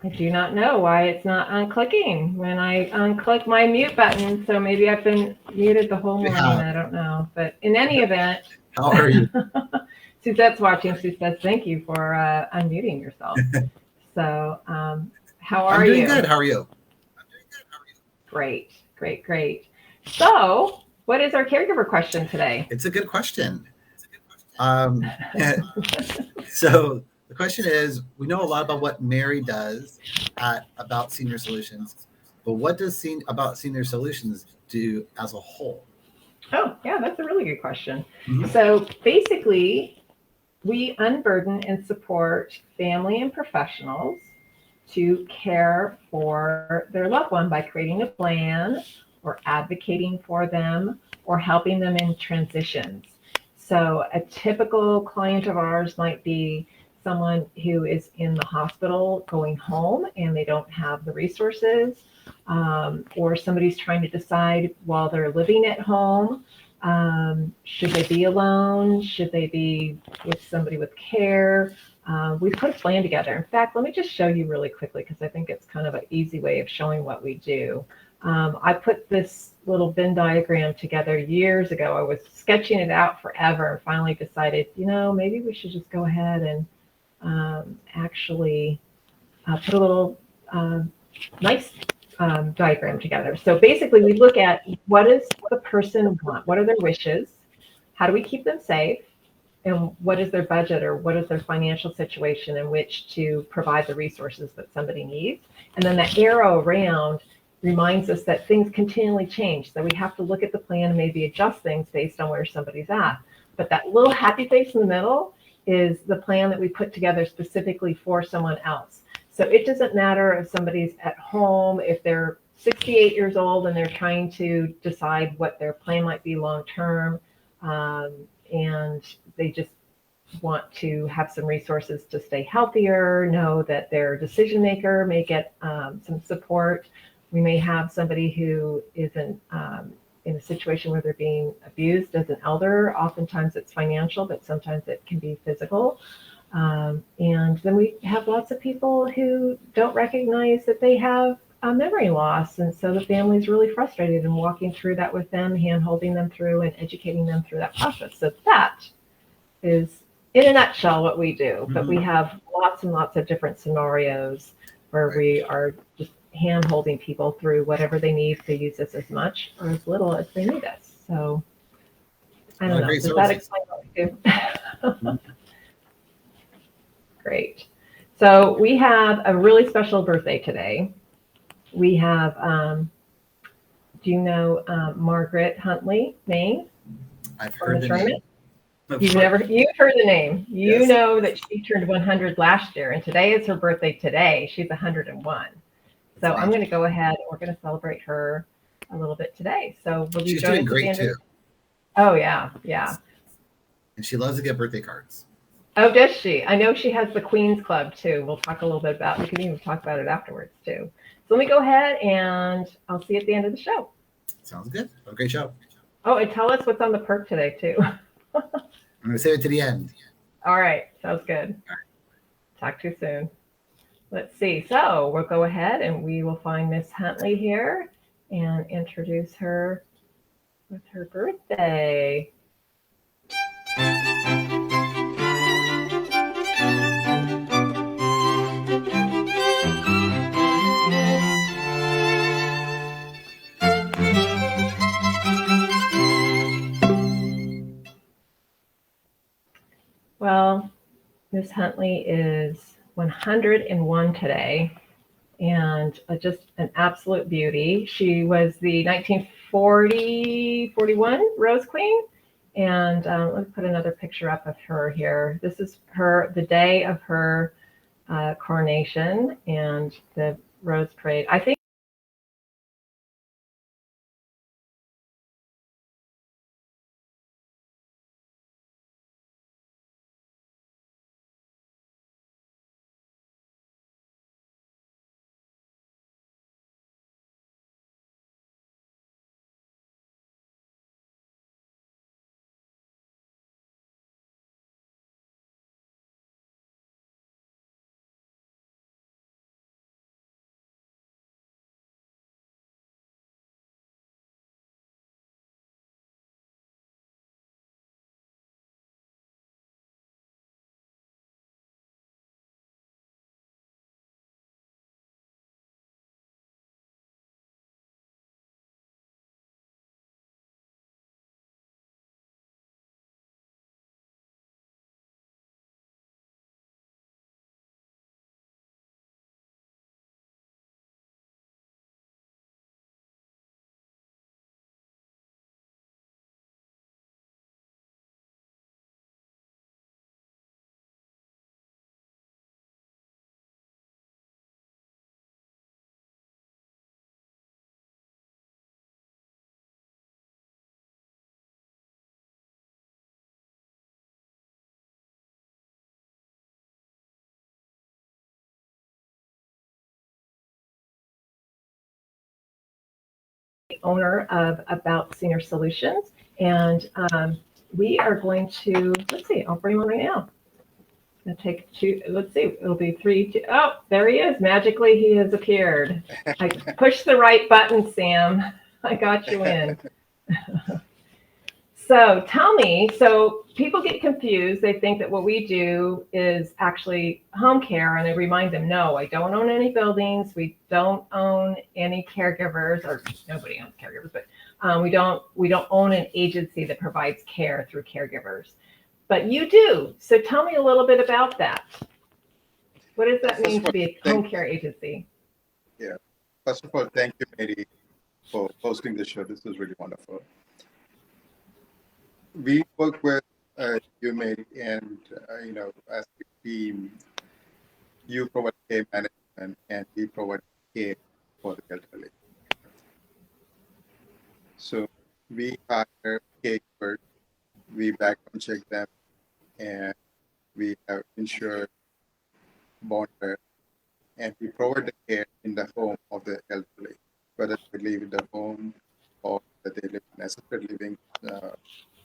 I do not know why it's not unclicking when I unclick my mute button. So maybe I've been muted the whole You morning. have. I don't know. But in any event, How are you? Suzette's watching. She says, thank you for unmuting yourself. So, how I'm are doing you? good. How are you? Great, great, great. So, what is our caregiver question today? It's a good question. Um, so the question is, we know a lot about what Mary does at About Senior Solutions, but what does About Senior Solutions do as a whole? Oh, yeah, that's a really good question. Mhm. So, basically, we unburden and support family and professionals to care for their loved one by creating a plan or advocating for them or helping them in transitions. So, a typical client of ours might be someone who is in the hospital going home and they don't have the resources, or somebody's trying to decide while they're living at home, should they be alone? Should they be with somebody with care? We put a plan together. In fact, let me just show you really quickly because I think it's kind of an easy way of showing what we do. I put this little Venn diagram together years ago. I was sketching it out forever and finally decided, maybe we should just go ahead and actually put a little uh, nice diagram together. So basically, we look at what does the person want? What are their wishes? How do we keep them safe? And what is their budget or what is their financial situation in which to provide the resources that somebody needs? And then that arrow around reminds us that things continually change. So we have to look at the plan and maybe adjust things based on where somebody's at. But that little happy face in the middle is the plan that we put together specifically for someone else. So it doesn't matter if somebody's at home, if they're 68 years old and they're trying to decide what their plan might be long term, um, and they just want to have some resources to stay healthier, know that their decision maker may get some support. We may have somebody who isn't in a situation where they're being abused as an elder. Oftentimes it's financial, but sometimes it can be physical. And then we have lots of people who don't recognize that they have a memory loss. And so the family is really frustrated and walking through that with them, hand holding them through and educating them through that process. So that is, in a nutshell, what we do. But we Mhm. have lots and lots of different scenarios where Right. we are just hand holding people through whatever they need to use this as much or as little as they need us. So I A lot don't of know. great Does that services. explain what we do? Mhm. Great. So we have a really special birthday today. We have, do you know Margaret Huntley, Maine, I've from heard the the tournament? name. Of course. You've heard the name. You Yes. know that she turned 100 last year, and today is her birthday today. She's 101. That's So I'm amazing. going to go ahead and we're going to celebrate her a little bit today. So will you She's join doing us at the great end of too. the? Oh, yeah, yeah. And she loves to get birthday cards. Oh, does she? I know she has the Queens Club too. We'll talk a little bit about. We can even talk about it afterwards too. So let me go ahead and I'll see you at the end of the show. Sounds good. Have a great show. Oh, and tell us what's on the perk today too. I'm going to save it to the end. All right, sounds good. Talk to you soon. Let's see. So we'll go ahead and we will find Miss Huntley here and introduce her with her birthday. Well, Miss Huntley is 101 today and just an absolute beauty. She was the 1940-41 Rose Queen. And let me put another picture up of her here. This is her, the day of her coronation and the Rose Parade. I think owner of About Senior Solutions. And we are going to, let's see, I'll bring him on right now. I'll take two, let's see, it'll be 3, 2, oh, there he is. Magically, he has appeared. I pushed the right button, Sam. I got you in. So tell me, so people get confused. They think that what we do is actually home care, and I remind them, no, I don't own any buildings. We don't own any caregivers, or nobody owns caregivers, but we don't own an agency that provides care through caregivers. But you do. So tell me a little bit about that. What does that mean to be a home care agency? Yeah. First of all, thank you, Mary, for hosting the show. This is really wonderful. We work with you, Mary, and as a team, you provide care management, and we provide care for the elderly. So we hire caregivers, we background check them, and we have insured bonded, and we provide the care in the home of the elderly, whether they live in the home or that they live in assisted living,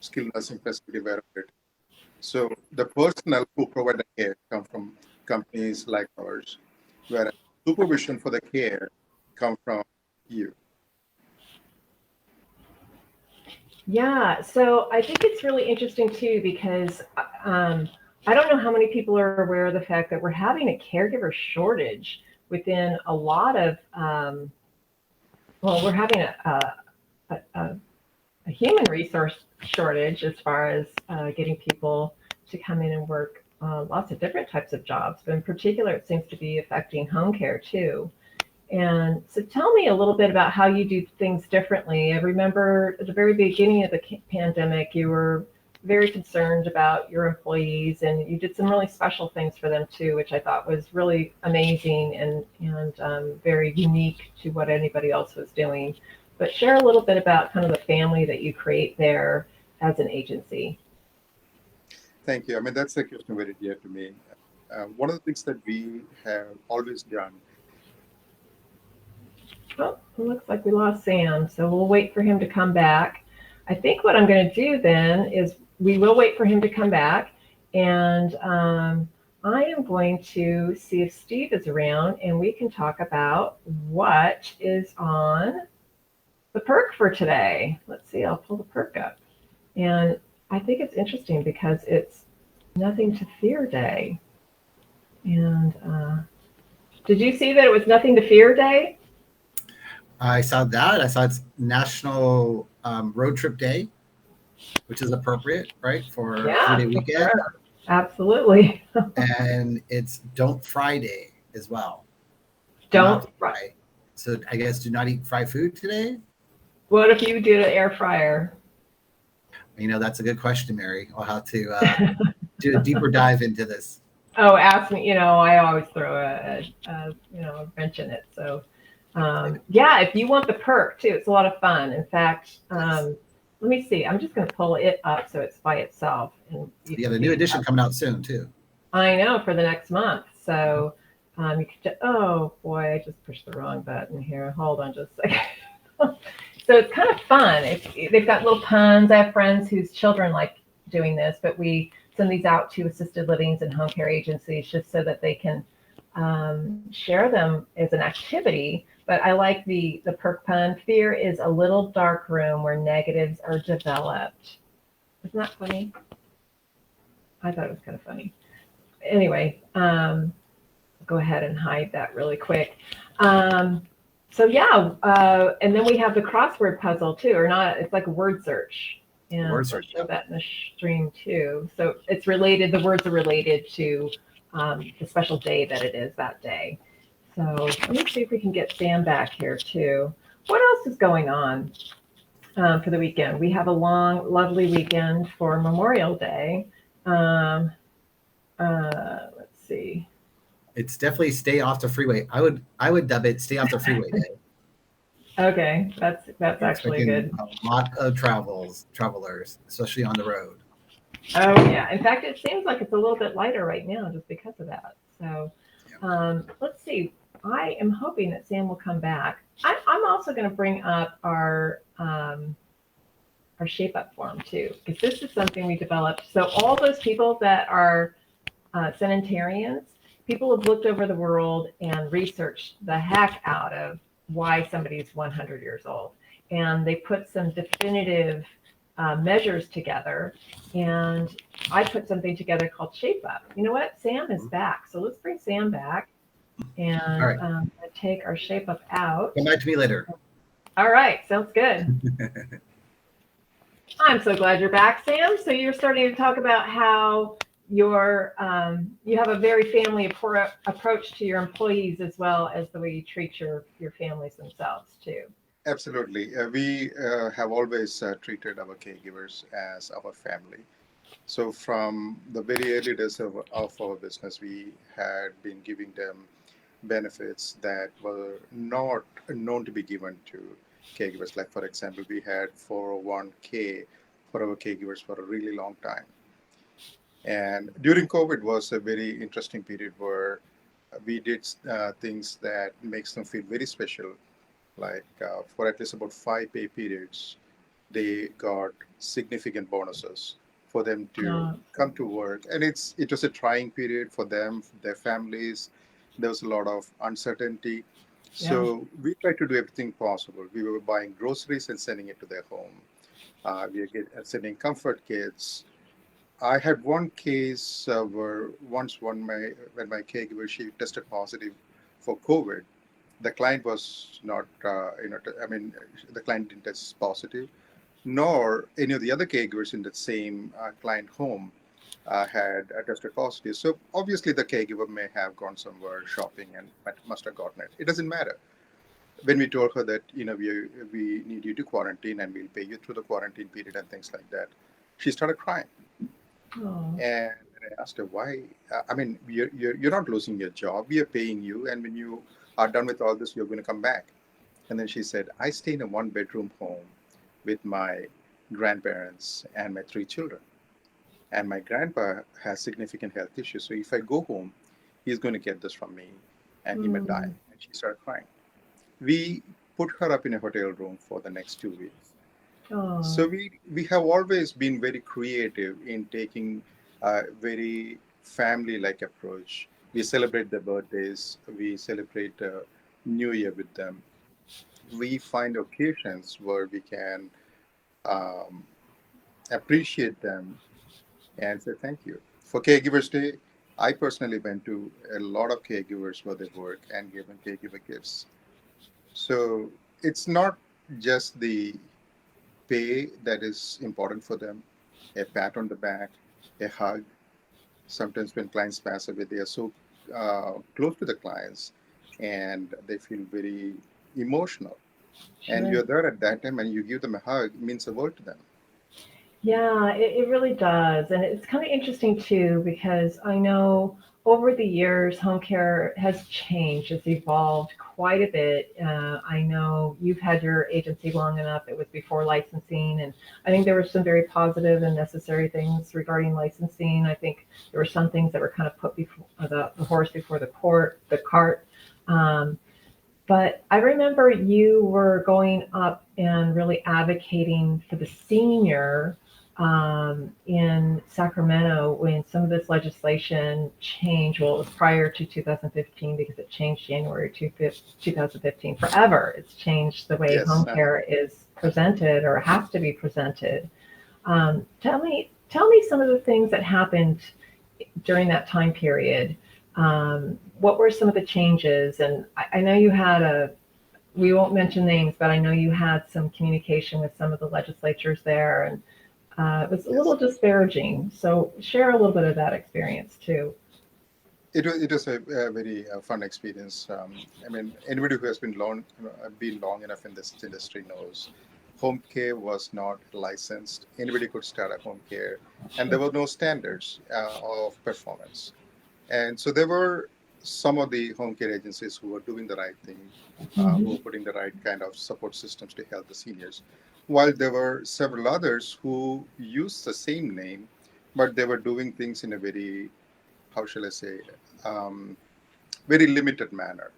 skilled nursing facility, wherever it is. So the personnel who provide the care come from companies like ours, whereas supervision for the care come from you. Yeah, so I think it's really interesting too, because I don't know how many people are aware of the fact that we're having a caregiver shortage within a lot of, we're having a human resource shortage as far as getting people to come in and work lots of different types of jobs, but in particular, it seems to be affecting home care too. And so tell me a little bit about how you do things differently. I remember at the very beginning of the pandemic, you were very concerned about your employees, and you did some really special things for them too, which I thought was really amazing and very unique to what anybody else was doing. But share a little bit about kind of the family that you create there as an agency. Thank you. I mean, that's a question very dear to me. One of the things that we have always done. Oh, it looks like we lost Sam, so we'll wait for him to come back. I think what I'm going to do then is we will wait for him to come back, and I am going to see if Steve is around, and we can talk about what is on the perk for today. Let's see, I'll pull the perk up. And I think it's interesting because it's Nothing to Fear Day. And did you see that it was Nothing to Fear Day? I saw that. I saw it's National Road Trip Day, which is appropriate, right, for 3-day weekend. Sure. Absolutely. And it's Don't Fry Day as well. Don't fry. So I guess do not eat fried food today? What if you did an air fryer? That's a good question, Mary. I'll have to do a deeper dive into this. Oh, ask me. I always throw a wrench in it. So, yeah, if you want the perk too, it's a lot of fun. In fact, let me see. I'm just going to pull it up so it's by itself. And the new edition coming out soon too. I know, for the next month. So, you could. Oh boy, I just pushed the wrong button here. Hold on just a second. So it's kind of fun. They've got little puns. I have friends whose children like doing this, but we send these out to assisted livings and home care agencies just so that they can share them as an activity. But I like the perk pun. Fear is a little dark room where negatives are developed. Isn't that funny? I thought it was kind of funny. Anyway, go ahead and hide that really quick. So yeah, and then we have the crossword puzzle too, or not? It's like a word search. And Word search, we'll show that in the stream too. So it's related. The words are related to the special day that it is that day. So let me see if we can get Sam back here too. What else is going on for the weekend? We have a long, lovely weekend for Memorial Day. Let's see. It's definitely stay off the freeway. I would dub it stay off the freeway day. Okay, that's actually good. A lot of travelers, especially on the road. Oh yeah. In fact, it seems like it's a little bit lighter right now just because of that. So let's see. I am hoping that Sam will come back. I'm also going to bring up our shape up form too, because this is something we developed. So all those people that are centenarians, people have looked over the world and researched the heck out of why somebody's 100 years old. And they put some definitive measures together. And I put something together called Shape Up. You know what? Sam is back. So let's bring Sam back and All right. take our Shape Up out. Come back to me later. All right. Sounds good. I'm so glad you're back, Sam. So you're starting to talk about how you have a very family approach to your employees as well as the way you treat your families themselves too. Absolutely. We have always treated our caregivers as our family. So from the very early days of our business, we had been giving them benefits that were not known to be given to caregivers. Like, for example, we had 401k for our caregivers for a really long time. And during COVID was a very interesting period where we did things that makes them feel very special. Like for at least about 5 pay periods, they got significant bonuses for them to come to work. And it was a trying period for them, their families. There was a lot of uncertainty. So we tried to do everything possible. We were buying groceries and sending it to their home. We were sending comfort kits. I had one case where once when my caregiver, she tested positive for COVID. The client was not, the client didn't test positive, nor any of the other caregivers in the same client home had tested positive. So obviously the caregiver may have gone somewhere shopping and must have gotten it. It doesn't matter. When we told her that, we need you to quarantine and we'll pay you through the quarantine period and things like that, she started crying. Oh. And I asked her why. You're not losing your job. We are paying you, and when you are done with all this, you're going to come back. And then she said, I stay in a 1-bedroom home with my grandparents and my 3 children. And my grandpa has significant health issues. So if I go home, he's going to get this from me and he may die. And she started crying. We put her up in a hotel room for the next 2 weeks. Oh. So we have always been very creative in taking a very family-like approach. We celebrate their birthdays. We celebrate New Year with them. We find occasions where we can appreciate them and say thank you. For Caregivers Day, I personally went to a lot of caregivers where they work and gave them caregiver gifts. So it's not just the pay that is important for them, a pat on the back, a hug. Sometimes when clients pass away, they are so close to the clients and they feel very emotional. Sure. And you're there at that time and you give them a hug, it means the world to them. Yeah, it really does. And it's kind of interesting too, because I know over the years, home care has changed. It's evolved quite a bit. I know you've had your agency long enough. It was before licensing. And I think there were some very positive and necessary things regarding licensing. I think there were some things that were kind of put before the horse before the cart. But I remember you were going up and really advocating for the senior in Sacramento when some of this legislation changed. Well, it was prior to 2015 because it changed January 2015. Forever, it's changed the way home care is presented or has to be presented. Tell me some of the things that happened during that time period. What were some of the changes? And I know you had we won't mention names, but I know you had some communication with some of the legislatures there, and it was a little disparaging. So share a little bit of that experience too. It was a very fun experience. Anybody who has been long enough in this industry knows home care was not licensed. Anybody could start a home care, and there were no standards of performance. And so there were some of the home care agencies who were doing the right thing, who were putting the right kind of support systems to help the seniors, while there were several others who used the same name, but they were doing things in a very, how shall I say, very limited manner,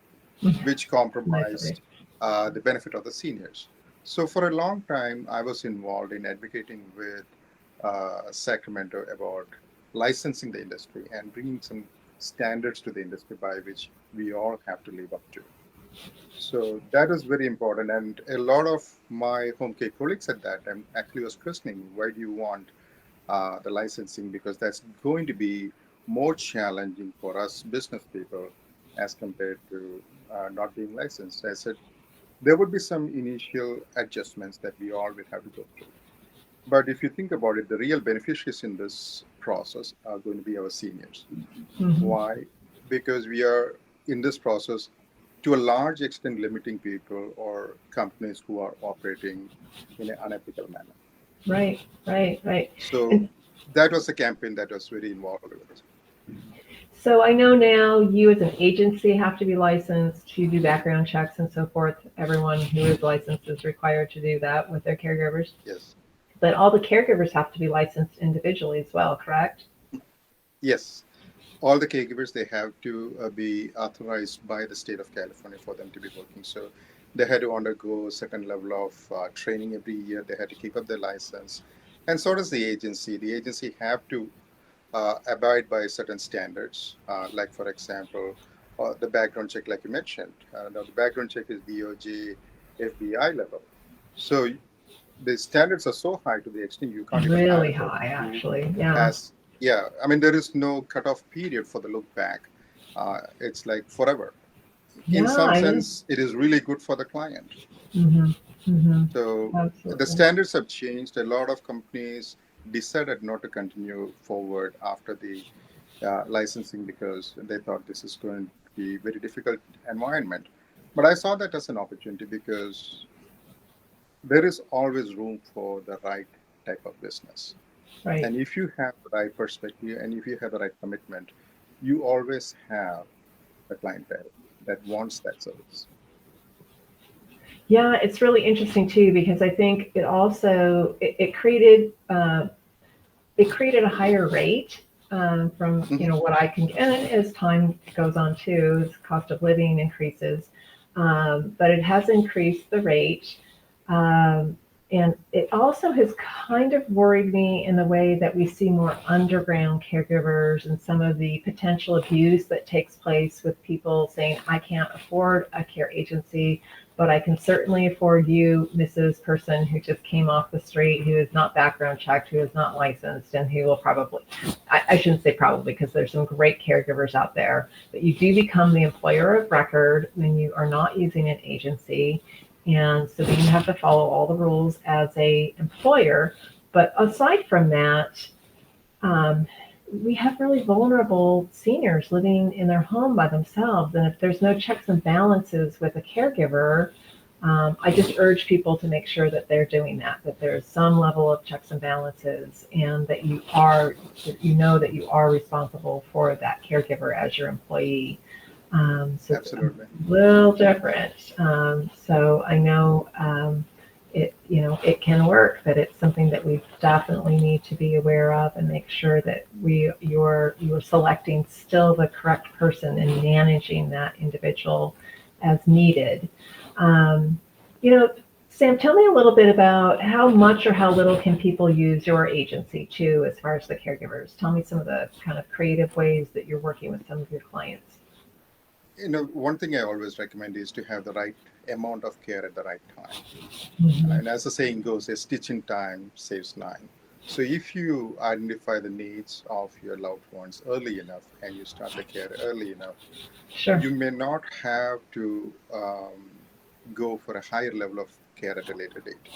which compromised the benefit of the seniors. So for a long time, I was involved in advocating with Sacramento about licensing the industry and bringing some standards to the industry by which we all have to live up to. So that is very important. And a lot of my home care colleagues at that time actually was questioning, why do you want the licensing? Because that's going to be more challenging for us business people as compared to not being licensed. I said, there would be some initial adjustments that we all will have to go through. But if you think about it, the real beneficiaries in this process are going to be our seniors. Mhm. Why? Because we are in this process to a large extent limiting people or companies who are operating in an unethical manner. Right, right, right. So And that was a campaign that was very involved with it. so I know now you as an agency have to be licensed to do background checks and so forth. Everyone who is licensed is required to do that with their caregivers. Yes. But all the caregivers have to be licensed individually as well, correct? Yes. All the caregivers, they have to be authorized by the state of California for them to be working. So they had to undergo a certain level of training every year. They had to keep up their license. And so does the agency. The agency have to abide by certain standards, like, for example, the background check, like you mentioned. Now, the background check is DOJ, FBI level. So the standards are so high to the extent you can't even hire Really a person high, who actually. Yeah. has, yeah, I mean, there is no cutoff period for the look back. It's like forever. In Yeah, some I know. sense, it is really good for the client. Hmm. Hmm. So the Absolutely. standards have changed. A lot of companies decided not to continue forward after the licensing because they thought this is going to be a very difficult environment. But I saw that as an opportunity because there is always room for the right type of business. Right. And if you have the right perspective and if you have the right commitment, you always have a clientele that wants that service. Yeah, it's really interesting too because I think it also it created a higher rate from Mhm. what I can get. And as time goes on too, as cost of living increases, but it has increased the rate. Um, and it also has kind of worried me in the way that we see more underground caregivers and some of the potential abuse that takes place with people saying, I can't afford a care agency, but I can certainly afford you, Mrs. Person, who just came off the street, who is not background checked, who is not licensed, and who will probably, I shouldn't say probably, because there's some great caregivers out there, but you do become the employer of record when you are not using an agency. And so then you have to follow all the rules as a employer. But aside from that, um, we have really vulnerable seniors living in their home by themselves. And if there's no checks and balances with a caregiver, I just urge people to make sure that they're doing that, that there's some level of checks and balances, and that you know that you are responsible for that caregiver as your employee. So it's a Absolutely. little different. So I know it can work, but it's something that we definitely need to be aware of and make sure that you're selecting still the correct person and managing that individual as needed. Um, you know, Sam, tell me a little bit about how much or how little can people use your agency too, as far as the caregivers. Tell me some of the kind of creative ways that you're working with some of your clients. One thing I always recommend is to have the right amount of care at the right time. Mhm. And as the saying goes, a stitch in time saves nine. So if you identify the needs of your loved ones early enough and you start the care early enough, Sure. you may not have to go for a higher level of care at a later date.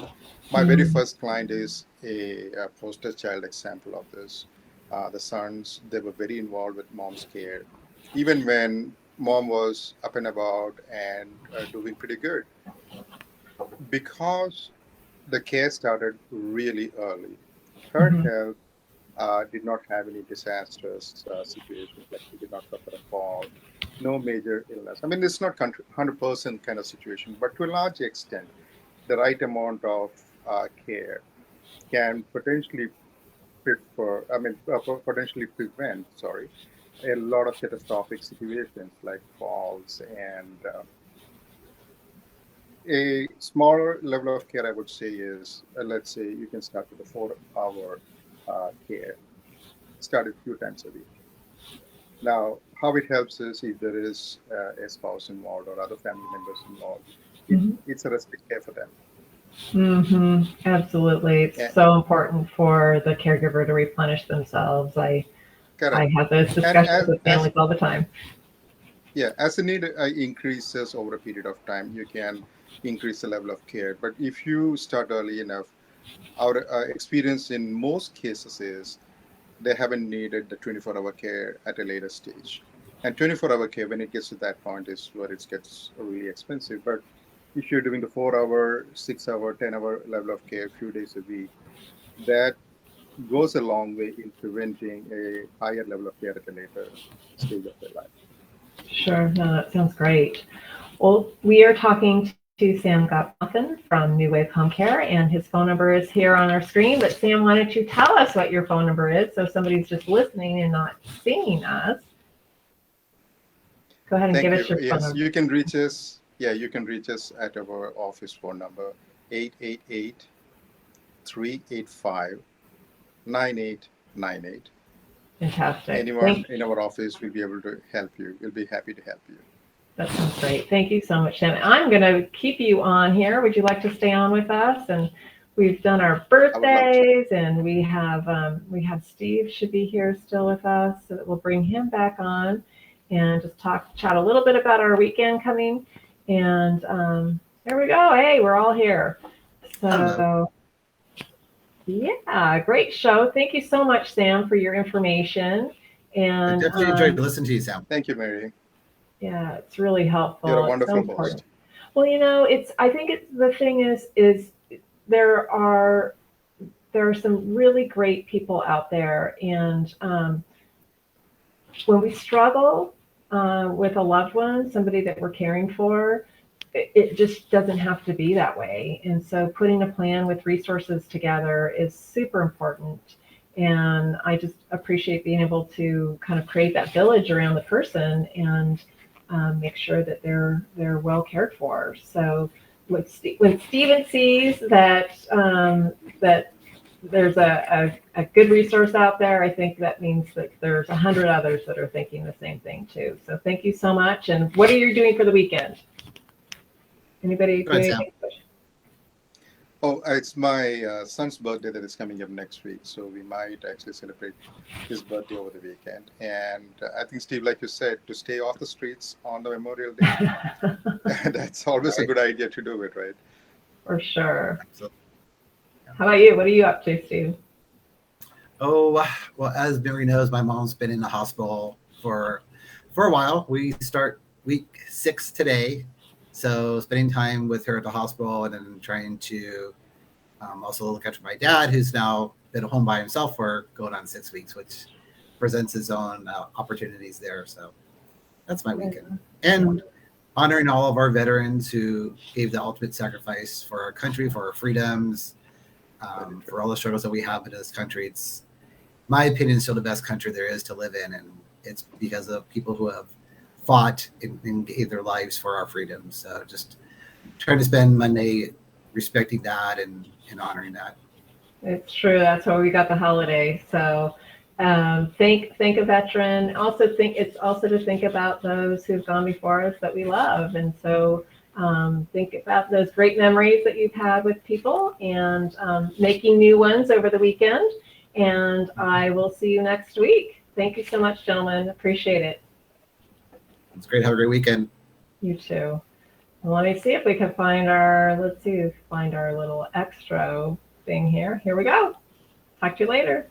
My very Mm. first client is a poster child example of this. The sons, they were very involved with mom's care, even when mom was up and about and doing pretty good. Because the care started really early, her Mhm. health did not have any disastrous situations, like she did not suffer a fall, no major illness. I mean, it's not 100% kind of situation, but to a large extent, the right amount of care can potentially potentially prevent, sorry, a lot of catastrophic situations like falls and a smaller level of care, I would say, is let's say you can start with a 4 hour care. Start it a few times a week. Now, how it helps is if there is a spouse involved or other family members involved, it's a respite care for them. Absolutely. Yeah, It's so important for the caregiver to replenish themselves. I correct. have those And discussions with families all the time. as the need increases over a period of time, you can increase the level of care. But if you start early enough, our experience in most cases is they haven't needed the 24-hour care at a later stage. And 24-hour care, when it gets to that point, is where it gets really expensive. But if you're doing the 4 hour, 6 hour, 10 hour level of care a few days a week, that goes a long way in preventing a higher level of care at a later stage of their life. Sure. No, that sounds great. Well, we are talking to Sam Gopinathan from New Wave Home Care, and his phone number is here on our screen. But Sam, why don't you tell us what your phone number is so somebody's just listening and not seeing us? Go ahead and give Thank us you. your phone Yes, number. you can reach us. Yeah, you can reach us at our office phone number, 888-385-9898. Fantastic. Anyone in our office will be able to help you. We'll be happy to help you. That sounds great. Thank you so much, Sam. I'm going to keep you on here. Would you like to stay on with us? And we've done our I would love to. birthdays, and we have Steve should be here still with us, so that we'll bring him back on and just chat a little bit about our weekend coming. And there we go. Hey, we're all here. Hello. So yeah, great show. Thank you so much, Sam, for your information. I And definitely enjoyed listening to you, Sam. Thank you, Mary. yeah, it's really helpful. You're a It's so wonderful important. host. Well, I think the thing is there are some really great people out there, and when we struggle with a loved one, somebody that we're caring for, it just doesn't have to be that way. And so putting a plan with resources together is super important. And I just appreciate being able to kind of create that village around the person and make sure that they're well cared for. So when Stephen sees that that there's a good resource out there, I think that means that there's 100 others that are thinking the same thing too. So thank you so much. And what are you doing for the weekend? Anybody Go ahead, doing Sam. anything? Oh, it's my son's birthday that is coming up next week, so we might actually celebrate his birthday over the weekend. And I think, Steve, like you said, to stay off the streets on the Memorial Day, that's always a good idea to do it, right? For sure. Absolutely. How about you? What are you up to, Steve? Oh, well, as Mary knows, my mom's been in the hospital for a while. We start week 6 today. So spending time with her at the hospital and then trying to also look after my dad, who's now been home by himself for going on 6 weeks, which presents its own opportunities there. So that's my weekend. And honoring all of our veterans who gave the ultimate sacrifice for our country, for our freedoms, for all the struggles that we have in this country. It's, my opinion, still the best country there is to live in. And it's because of people who have fought and gave their lives for our freedoms. So just trying to spend Monday respecting that and honoring that. It's true. That's why we got the holiday. So think a veteran. Also it's also to think about those who've gone before us that we love. And so think about those great memories that you've had with people and making new ones over the weekend. And I will see you next week. Thank you so much, gentlemen. Appreciate it. It's great. Have a great weekend. You too. Well, let me see if we can find our little extra thing here. Here we go. Talk to you later.